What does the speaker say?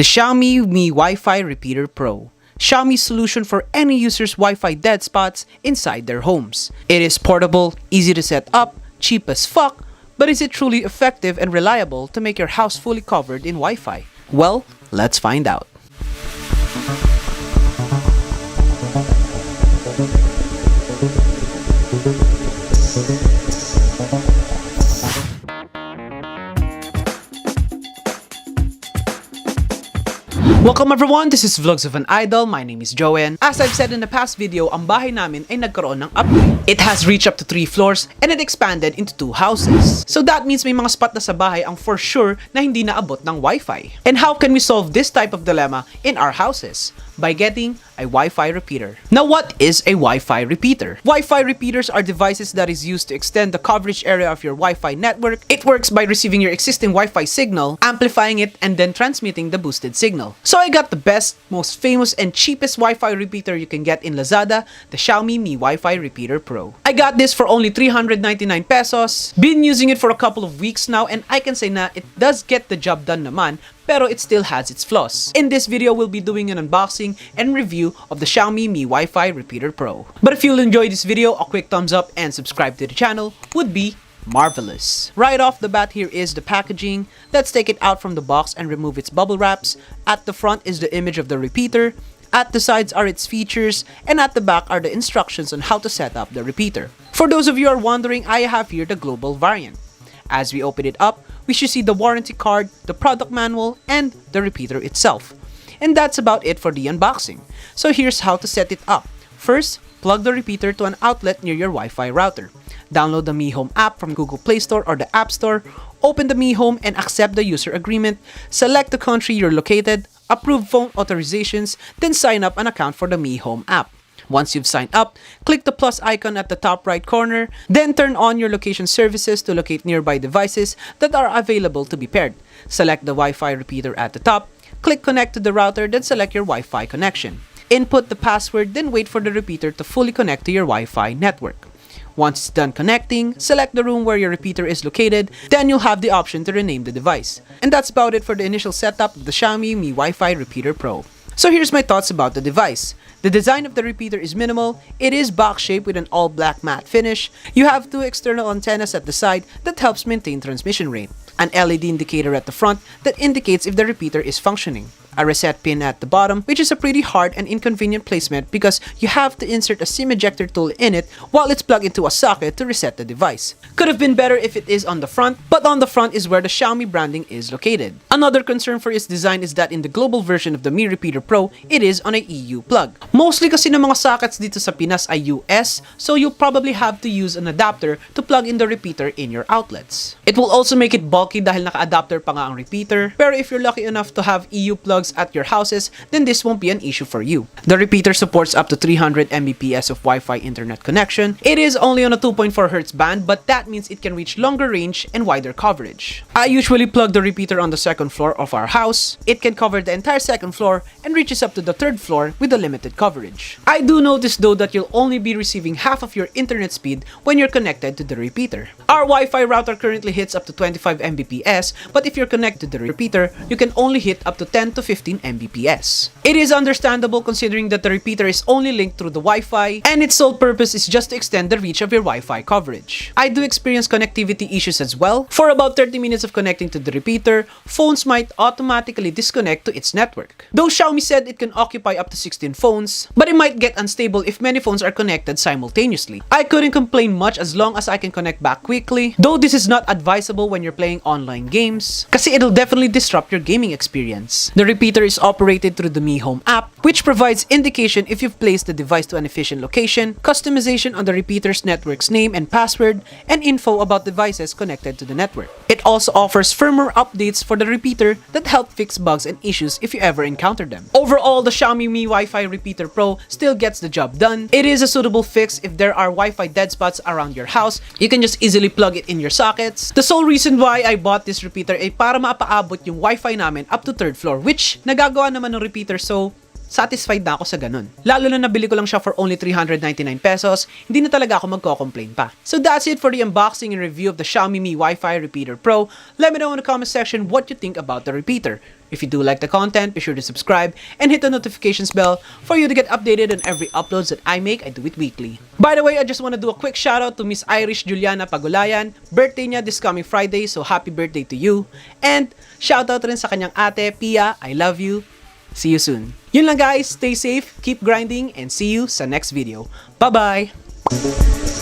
The Xiaomi Mi Wi-Fi Repeater Pro. Xiaomi's solution for any user's Wi-Fi dead spots inside their homes. It is portable, easy to set up, cheap as fuck, but is it truly effective and reliable to make your house fully covered in Wi-Fi? Well, let's find out. Welcome everyone, this is Vlogs of an Idol. My name is Joen. As I've said in the past video, ang bahay namin ay nagkaroon ng upgrade. It has reached up to 3 floors and it expanded into 2 houses. So that means may mga spot na sa bahay ang for sure na hindi naabot ng Wi-Fi. And how can we solve this type of dilemma in our houses? By getting a Wi-Fi repeater. Now, what is a Wi-Fi repeater? Wi-Fi repeaters are devices that is used to extend the coverage area of your Wi-Fi network. It works by receiving your existing Wi-Fi signal, amplifying it, and then transmitting the boosted signal. So I got the best, most famous, and cheapest Wi-Fi repeater you can get in Lazada, the Xiaomi Mi Wi-Fi Repeater Pro. I got this for only 399 pesos. Been using it for a couple of weeks now, and I can say na it does get the job done naman, pero it still has its flaws. In this video, we'll be doing an unboxing and review of the Xiaomi Mi Wi-Fi Repeater Pro. But if you'll enjoy this video, a quick thumbs up and subscribe to the channel would be marvelous. Right off the bat, here is the packaging. Let's take it out from the box and remove its bubble wraps. At the front is the image of the repeater. At the sides are its features, and at the back are the instructions on how to set up the repeater. For those of you who are wondering, I have here the global variant. As we open it up, we should see the warranty card, the product manual, and the repeater itself. And that's about it for the unboxing. So here's how to set it up. First, plug the repeater to an outlet near your Wi-Fi router. Download the Mi Home app from Google Play Store or the App Store. Open the Mi Home and accept the user agreement. Select the country you're located, approve phone authorizations, then sign up an account for the Mi Home app. Once you've signed up, click the plus icon at the top right corner, then turn on your location services to locate nearby devices that are available to be paired. Select the Wi-Fi repeater at the top, click connect to the router, then select your Wi-Fi connection. Input the password, then wait for the repeater to fully connect to your Wi-Fi network. Once it's done connecting, select the room where your repeater is located, then you'll have the option to rename the device. And that's about it for the initial setup of the Xiaomi Mi Wi-Fi Repeater Pro. So here's my thoughts about the device. The design of the repeater is minimal. It is box-shaped with an all-black matte finish. You have 2 external antennas at the side that helps maintain transmission rate. An LED indicator at the front that indicates if the repeater is functioning. A reset pin at the bottom, which is a pretty hard and inconvenient placement because you have to insert a SIM ejector tool in it while it's plugged into a socket to reset the device. Could have been better if it is on the front, but on the front is where the Xiaomi branding is located. Another concern for its design is that in the global version of the Mi Repeater Pro, it is on a EU plug. Mostly kasi ng mga sockets dito sa Pinas ay US, so you'll probably have to use an adapter to plug in the repeater in your outlets. It will also make it bulky dahil naka-adapter pa nga ang repeater, pero if you're lucky enough to have EU plugs at your houses, then this won't be an issue for you. The repeater supports up to 300 Mbps of Wi-Fi internet connection. It is only on a 2.4 Hz band, but that means it can reach longer range and wider coverage. I usually plug the repeater on the 2nd floor of our house. It can cover the entire 2nd floor and reaches up to the 3rd floor with a limited coverage. I do notice though that you'll only be receiving half of your internet speed when you're connected to the repeater. Our Wi-Fi router currently hits up to 25 Mbps, but if you're connected to the repeater, you can only hit up to 10 to 15 Mbps. It is understandable considering that the repeater is only linked through the Wi-Fi and its sole purpose is just to extend the reach of your Wi-Fi coverage. I do experience connectivity issues as well. For about 30 minutes of connecting to the repeater, phones might automatically disconnect to its network. Though Xiaomi said it can occupy up to 16 phones, but it might get unstable if many phones are connected simultaneously. I couldn't complain much as long as I can connect back quickly, though this is not advisable when you're playing online games, kasi it'll definitely disrupt your gaming experience. The repeater is operated through the Mi Home app, which provides indication if you've placed the device to an efficient location, customization on the repeater's network's name and password, and info about devices connected to the network. It also offers firmware updates for the repeater that help fix bugs and issues if you ever encounter them. Overall, the Xiaomi Mi Wi-Fi Repeater Pro still gets the job done. It is a suitable fix if there are Wi-Fi dead spots around your house. You can just easily plug it in your sockets. The sole reason why I bought this repeater ay para mapaabot yung Wi-Fi namin up to 3rd floor, which nagagawa naman ng repeater, so satisfied na ako sa ganun. Lalo na nabili ko lang siya for only 399 pesos, hindi na talaga ako magko-complain pa. So that's it for the unboxing and review of the Xiaomi Mi Wi-Fi Repeater Pro. Let me know in the comment section what you think about the repeater. If you do like the content, be sure to subscribe and hit the notifications bell for you to get updated on every uploads that I make. I do it weekly. By the way, I just want to do a quick shout out to Miss Irish Juliana Pagulayan. Birthday niya this coming Friday, so happy birthday to you. And shout out rin sa kanyang ate, Pia. I love you. See you soon. Yun lang guys, stay safe, keep grinding, and see you sa next video. Bye-bye!